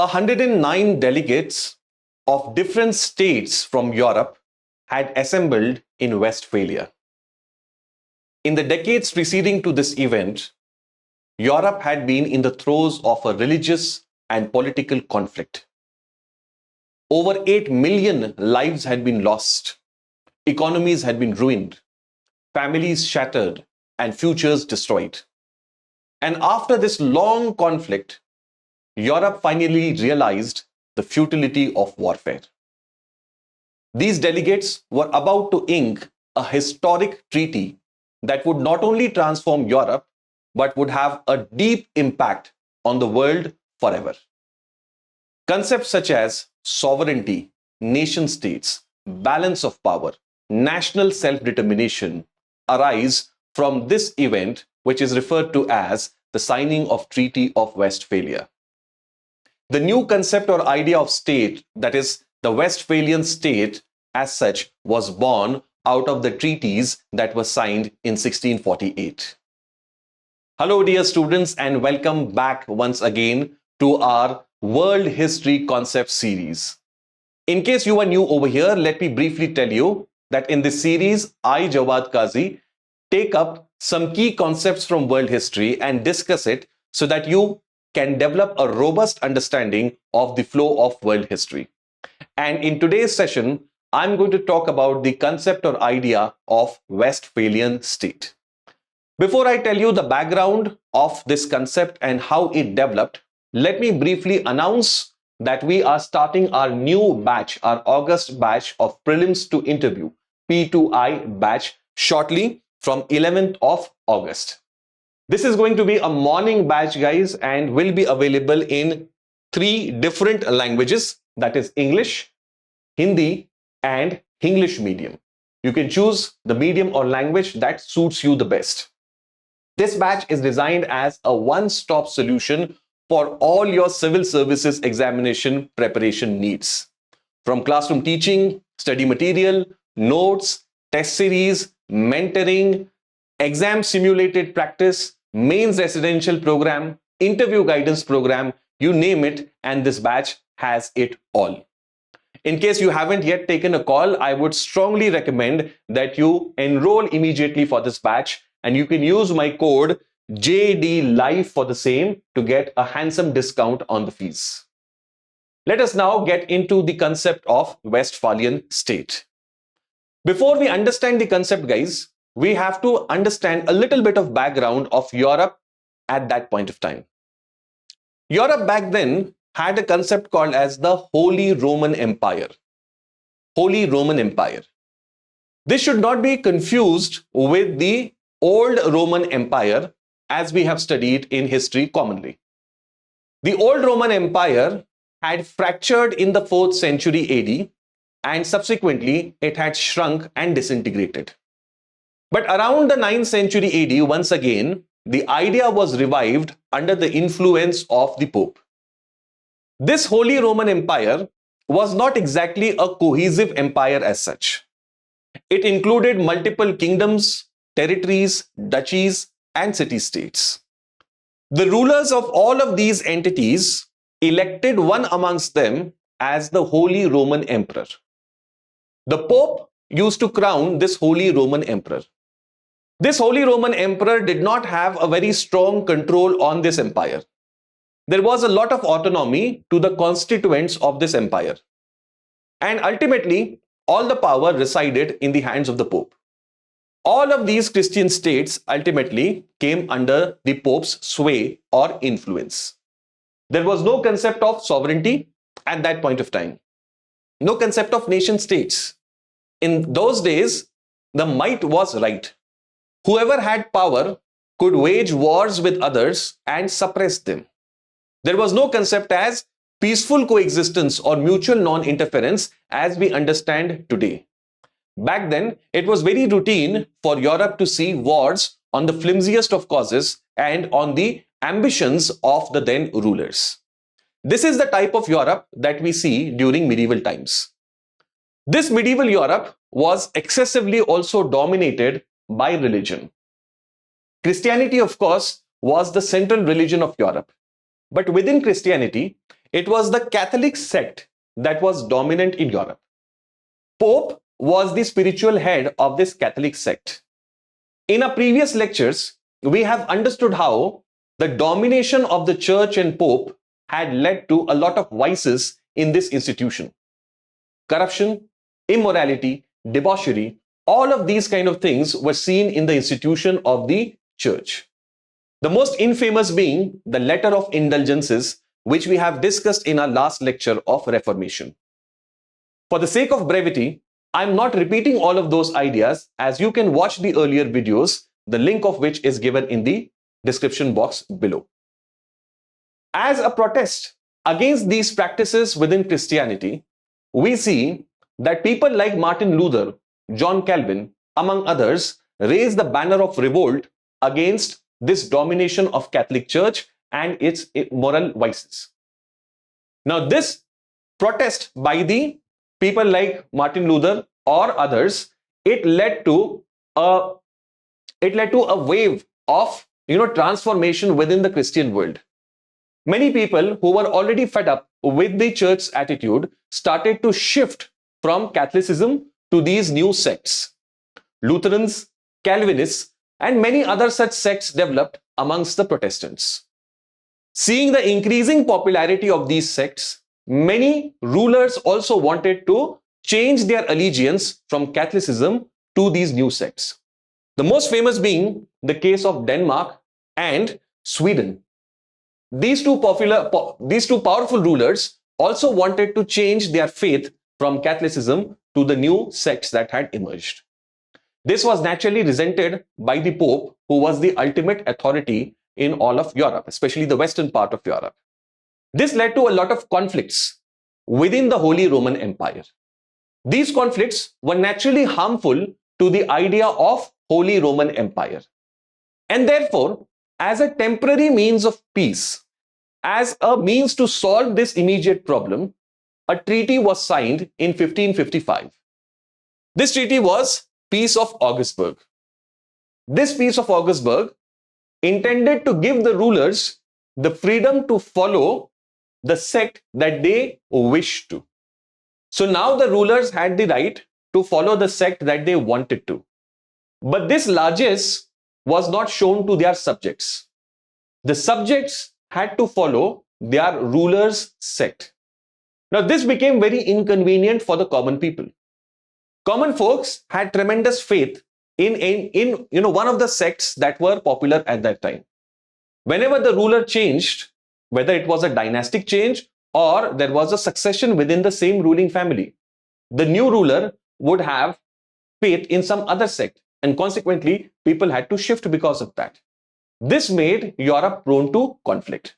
109 delegates of different states from Europe had assembled in Westphalia. In the decades preceding to this event, Europe had been in the throes of a religious and political conflict. Over 8 million lives had been lost, economies had been ruined, families shattered, and futures destroyed. And after this long conflict, Europe finally realized the futility of warfare. These delegates were about to ink a historic treaty that would not only transform Europe, but would have a deep impact on the world forever. Concepts such as sovereignty, nation states, balance of power, national self-determination arise from this event, which is referred to as the signing of Treaty of Westphalia. The new concept or idea of state, that is the Westphalian state as such, was born out of the treaties that were signed in 1648. Hello dear students, and welcome back once again to our World History Concept series. In case you are new over here, let me briefly tell you that in this series, I, Jawwad Kazi, take up some key concepts from world history and discuss it so that you can develop a robust understanding of the flow of world history. And in today's session, I'm going to talk about the concept or idea of Westphalian state. Before I tell you the background of this concept and how it developed, let me briefly announce that we are starting our new batch, our August batch of prelims to interview, P2I batch, shortly from 11th of August. This is going to be a morning batch, guys, and will be available in 3 different languages, that is English, Hindi, and English medium. You can choose the medium or language that suits you the best. This batch is designed as a one-stop solution for all your civil services examination preparation needs. From classroom teaching, study material, notes, test series, mentoring, exam simulated practice, mains residential program, interview guidance program, you name it, and this batch has it all. In case you haven't yet taken a call, I would strongly recommend that you enroll immediately for this batch, and you can use my code JDLIVE for the same to get a handsome discount on the fees. Let us now get into the concept of Westphalian state. Before we understand the concept, guys, we have to understand a little bit of background of Europe at that point of time. Europe back then had a concept called as the Holy Roman Empire. Holy Roman Empire. This should not be confused with the Old Roman Empire as we have studied in history commonly. The Old Roman Empire had fractured in the 4th century AD, and subsequently it had shrunk and disintegrated. But around the 9th century AD, once again, the idea was revived under the influence of the Pope. This Holy Roman Empire was not exactly a cohesive empire as such. It included multiple kingdoms, territories, duchies, and city-states. The rulers of all of these entities elected one amongst them as the Holy Roman Emperor. The Pope used to crown this Holy Roman Emperor. This Holy Roman Emperor did not have a very strong control on this empire. There was a lot of autonomy to the constituents of this empire. And ultimately, all the power resided in the hands of the Pope. All of these Christian states ultimately came under the Pope's sway or influence. There was no concept of sovereignty at that point of time. No concept of nation states. In those days, the might was right. Whoever had power could wage wars with others and suppress them. There was no concept as peaceful coexistence or mutual non-interference as we understand today. Back then, it was very routine for Europe to see wars on the flimsiest of causes and on the ambitions of the then rulers. This is the type of Europe that we see during medieval times. This medieval Europe was excessively also dominated by religion. Christianity, of course, was the central religion of Europe. But within Christianity, it was the Catholic sect that was dominant in Europe. Pope was the spiritual head of this Catholic sect. In our previous lectures, we have understood how the domination of the church and Pope had led to a lot of vices in this institution. Corruption, immorality, debauchery, all of these kind of things were seen in the institution of the church. The most infamous being the letter of indulgences, which we have discussed in our last lecture of Reformation. For the sake of brevity, I'm not repeating all of those ideas, as you can watch the earlier videos, the link of which is given in the description box below. As a protest against these practices within Christianity, we see that people like Martin Luther, John Calvin, among others, raised the banner of revolt against this domination of Catholic Church and its moral vices. Now, this protest by the people like Martin Luther or others, it led to a wave of transformation within the Christian world. Many people who were already fed up with the church's attitude started to shift from Catholicism to these new sects. Lutherans, Calvinists, and many other such sects developed amongst the Protestants. Seeing the increasing popularity of these sects, many rulers also wanted to change their allegiance from Catholicism to these new sects. The most famous being the case of Denmark and Sweden. These two powerful rulers also wanted to change their faith from Catholicism to the new sects that had emerged. This was naturally resented by the Pope, who was the ultimate authority in all of Europe, especially the western part of Europe. This led to a lot of conflicts within the Holy Roman Empire. These conflicts were naturally harmful to the idea of Holy Roman Empire. And therefore, as a temporary means of peace, as a means to solve this immediate problem, a treaty was signed in 1555. This treaty was Peace of Augsburg. This Peace of Augsburg intended to give the rulers the freedom to follow the sect that they wished to. So now the rulers had the right to follow the sect that they wanted to. But this largesse was not shown to their subjects. The subjects had to follow their ruler's sect. Now this became very inconvenient for the common people. Common folks had tremendous faith in one of the sects that were popular at that time. Whenever the ruler changed, whether it was a dynastic change or there was a succession within the same ruling family, the new ruler would have faith in some other sect, and consequently people had to shift because of that. This made Europe prone to conflict.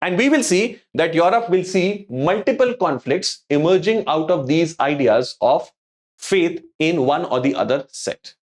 And we will see that Europe will see multiple conflicts emerging out of these ideas of faith in one or the other sect.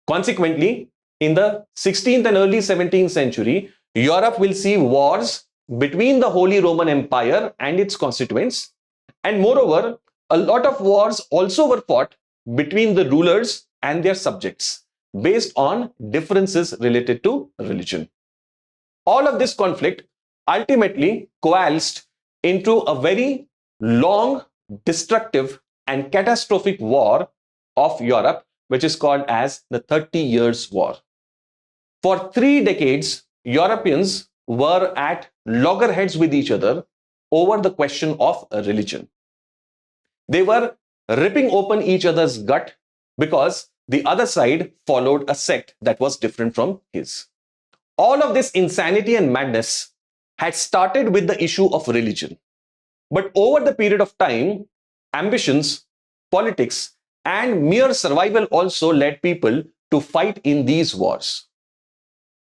Consequently, in the 16th and early 17th century, Europe will see wars between the Holy Roman Empire and its constituents. And moreover, a lot of wars also were fought between the rulers and their subjects based on differences related to religion. All of this conflict ultimately coalesced into a very long, destructive, and catastrophic war of Europe, which is called as the 30 Years' War. For 3 decades, Europeans were at loggerheads with each other over the question of religion. They were ripping open each other's gut because the other side followed a sect that was different from his. All of this insanity and madness had started with the issue of religion. But over the period of time, ambitions, politics, and mere survival also led people to fight in these wars.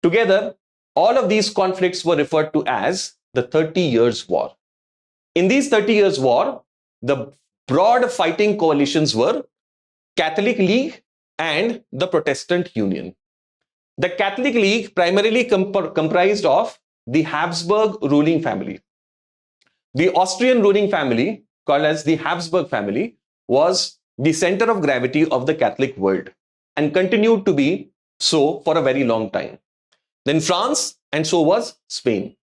Together, all of these conflicts were referred to as the 30 Years' War. In these 30 Years' War, the broad fighting coalitions were Catholic League and the Protestant Union. The Catholic League primarily comprised of the Habsburg ruling family. The Austrian ruling family, called as the Habsburg family, was the center of gravity of the Catholic world and continued to be so for a very long time. Then France, and so was Spain.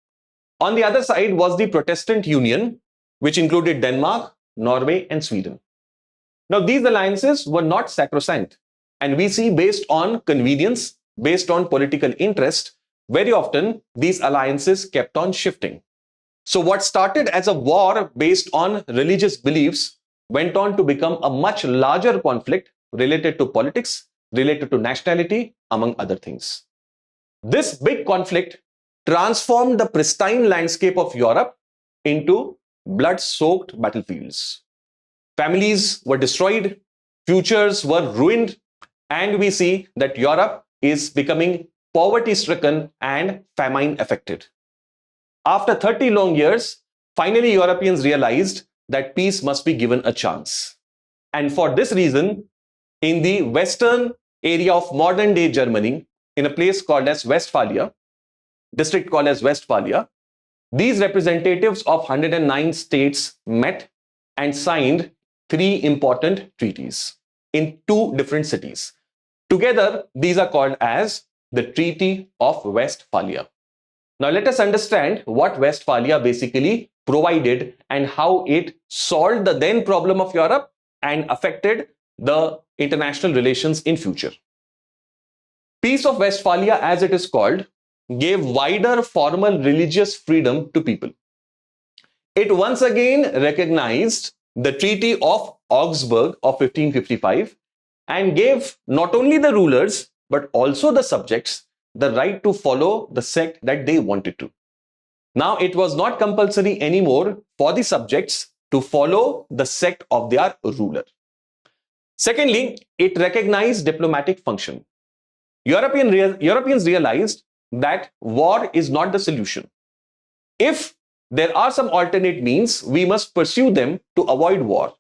On the other side was the Protestant Union, which included Denmark, Norway, and Sweden. Now, these alliances were not sacrosanct, and we see based on convenience, based on political interest, very often these alliances kept on shifting. So what started as a war based on religious beliefs went on to become a much larger conflict related to politics, related to nationality, among other things. This big conflict transformed the pristine landscape of Europe into blood-soaked battlefields. Families were destroyed, futures were ruined, and we see that Europe is becoming poverty-stricken and famine-affected. After 30 long years, finally Europeans realized that peace must be given a chance. And for this reason, in the western area of modern-day Germany, in a place called as Westphalia, district called as Westphalia, these representatives of 109 states met and signed 3 important treaties in 2 different cities. Together, these are called as the Treaty of Westphalia. Now, let us understand what Westphalia basically provided and how it solved the then problem of Europe and affected the international relations in future. Peace of Westphalia, as it is called, gave wider formal religious freedom to people. It once again recognized the Treaty of Augsburg of 1555 and gave not only the rulers but also the subjects the right to follow the sect that they wanted to. Now, it was not compulsory anymore for the subjects to follow the sect of their ruler. Secondly, it recognized diplomatic function. Europeans realized that war is not the solution. If there are some alternate means, we must pursue them to avoid war.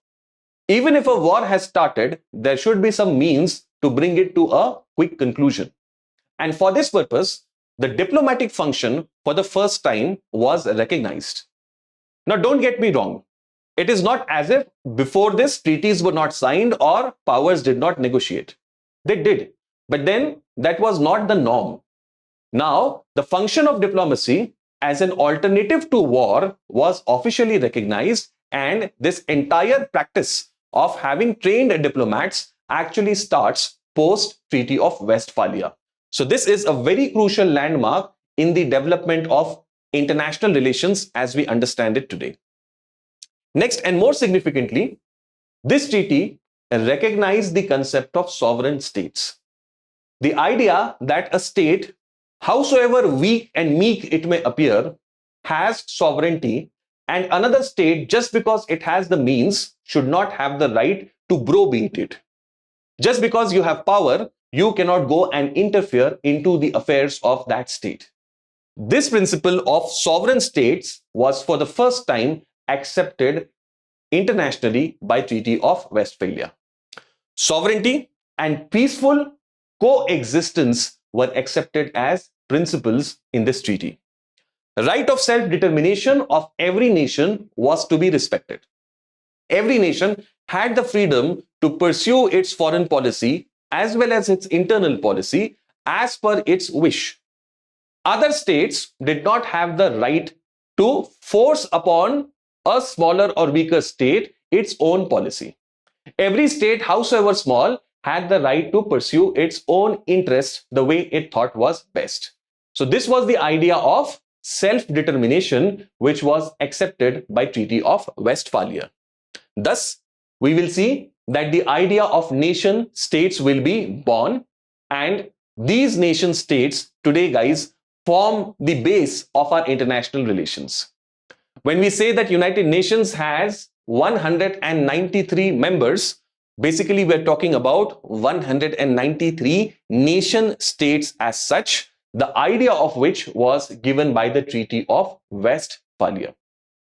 Even if a war has started, there should be some means to bring it to a quick conclusion. And for this purpose, the diplomatic function for the first time was recognized. Now, don't get me wrong. It is not as if before this treaties were not signed or powers did not negotiate. They did. But then that was not the norm. Now, the function of diplomacy as an alternative to war was officially recognized, and this entire practice of having trained diplomats actually starts post Treaty of Westphalia. So this is a very crucial landmark in the development of international relations as we understand it today. Next, and more significantly, this treaty recognized the concept of sovereign states. The idea that a state, howsoever weak and meek it may appear, has sovereignty, and another state, just because it has the means, should not have the right to browbeat it. Just because you have power, you cannot go and interfere into the affairs of that state. This principle of sovereign states was for the first time accepted internationally by Treaty of Westphalia. Sovereignty and peaceful coexistence were accepted as principles in this treaty. The right of self-determination of every nation was to be respected. Every nation had the freedom to pursue its foreign policy as well as its internal policy as per its wish. Other states did not have the right to force upon a smaller or weaker state its own policy. Every state, howsoever small, had the right to pursue its own interests the way it thought was best. So this was the idea of self-determination, which was accepted by Treaty of Westphalia. Thus, we will see that the idea of nation states will be born, and these nation states today, guys, form the base of our international relations. When we say that United Nations has 193 members, basically we're talking about 193 nation states as such, the idea of which was given by the Treaty of Westphalia.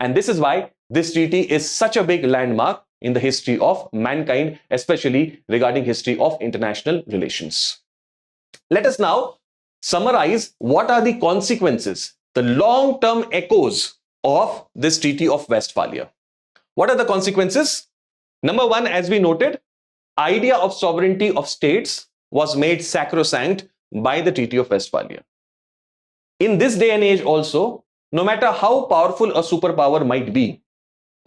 And this is why this treaty is such a big landmark in the history of mankind, especially regarding history of international relations. Let us now summarize what are the consequences, the long-term echoes of this Treaty of Westphalia. What are the consequences? Number one, as we noted, idea of sovereignty of states was made sacrosanct by the Treaty of Westphalia. In this day and age also, no matter how powerful a superpower might be,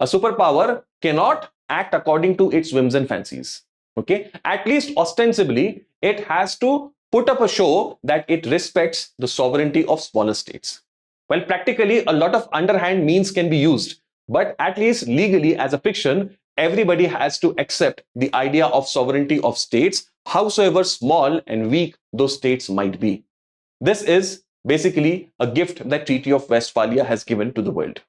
A superpower cannot act according to its whims and fancies. Okay, at least ostensibly, it has to put up a show that it respects the sovereignty of smaller states. Well, practically, a lot of underhand means can be used, but at least legally, as a fiction, everybody has to accept the idea of sovereignty of states, howsoever small and weak those states might be. This is basically a gift that Treaty of Westphalia has given to the world.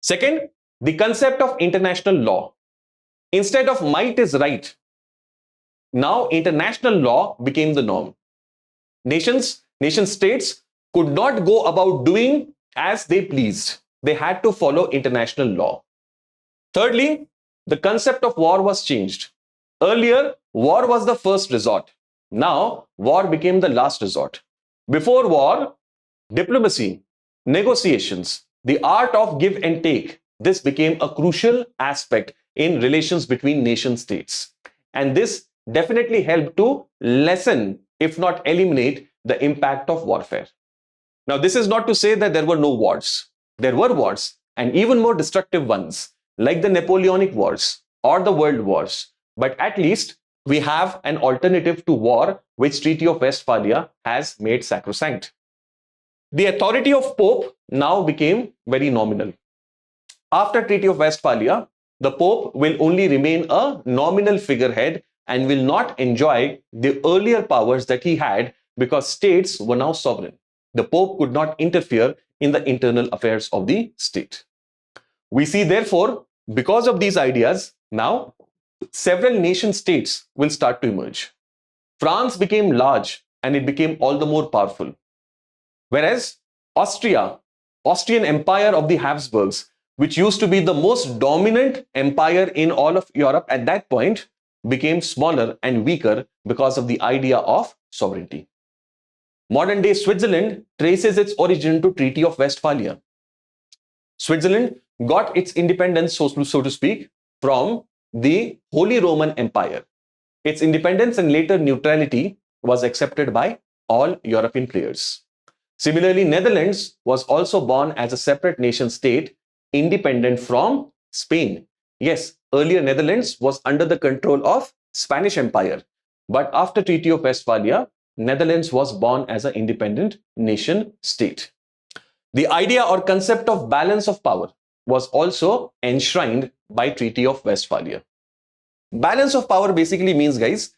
Second, the concept of international law. Instead of might is right, now international law became the norm. Nation states could not go about doing as they pleased. They had to follow international law. Thirdly, the concept of war was changed. Earlier, war was the first resort. Now, war became the last resort. Before war, diplomacy, negotiations, the art of give and take, this became a crucial aspect in relations between nation states. And this definitely helped to lessen, if not eliminate, the impact of warfare. Now, this is not to say that there were no wars. There were wars, and even more destructive ones, like the Napoleonic Wars or the World Wars. But at least we have an alternative to war, which Treaty of Westphalia has made sacrosanct. The authority of Pope now became very nominal. After Treaty of Westphalia, the Pope will only remain a nominal figurehead and will not enjoy the earlier powers that he had because states were now sovereign. The Pope could not interfere in the internal affairs of the state. We see, therefore, because of these ideas, now several nation states will start to emerge. France became large and it became all the more powerful. Whereas Austrian Empire of the Habsburgs, which used to be the most dominant empire in all of Europe at that point, became smaller and weaker because of the idea of sovereignty. Modern day Switzerland traces its origin to Treaty of Westphalia. Switzerland got its independence, so to speak, from the Holy Roman Empire. Its independence and later neutrality was accepted by all European players. Similarly, Netherlands was also born as a separate nation state, independent from Spain. Yes, earlier Netherlands was under the control of Spanish Empire, but after Treaty of Westphalia, Netherlands was born as an independent nation state. The idea or concept of balance of power was also enshrined by Treaty of Westphalia. Balance of power basically means, guys,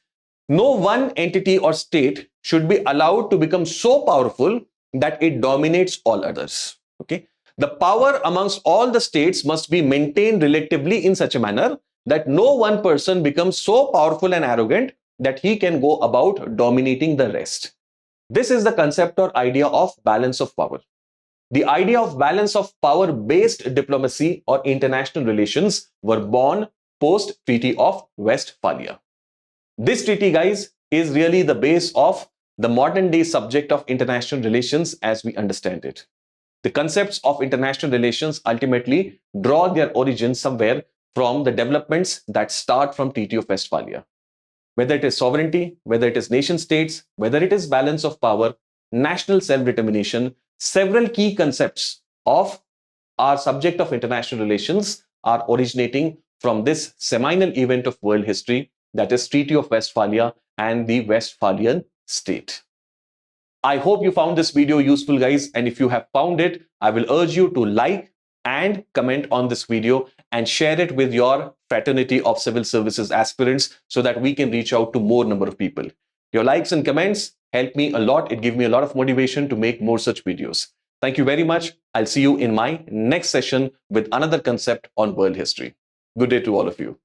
no one entity or state should be allowed to become so powerful that it dominates all others. Okay? The power amongst all the states must be maintained relatively in such a manner that no one person becomes so powerful and arrogant that he can go about dominating the rest. This is the concept or idea of balance of power. The idea of balance of power based diplomacy or international relations were born post Treaty of Westphalia. This treaty, guys, is really the base of the modern day subject of international relations as we understand it. The concepts of international relations ultimately draw their origin somewhere from the developments that start from Treaty of Westphalia. Whether it is sovereignty, whether it is nation states, whether it is balance of power, national self-determination, several key concepts of our subject of international relations are originating from this seminal event of world history, that is Treaty of Westphalia and the Westphalian state. I hope you found this video useful, guys, and if you have found it, I will urge you to like and comment on this video and share it with your fraternity of civil services aspirants so that we can reach out to more number of people. Your likes and comments help me a lot. It gives me a lot of motivation to make more such videos. Thank you very much. I'll see you in my next session with another concept on world history. Good day to all of you.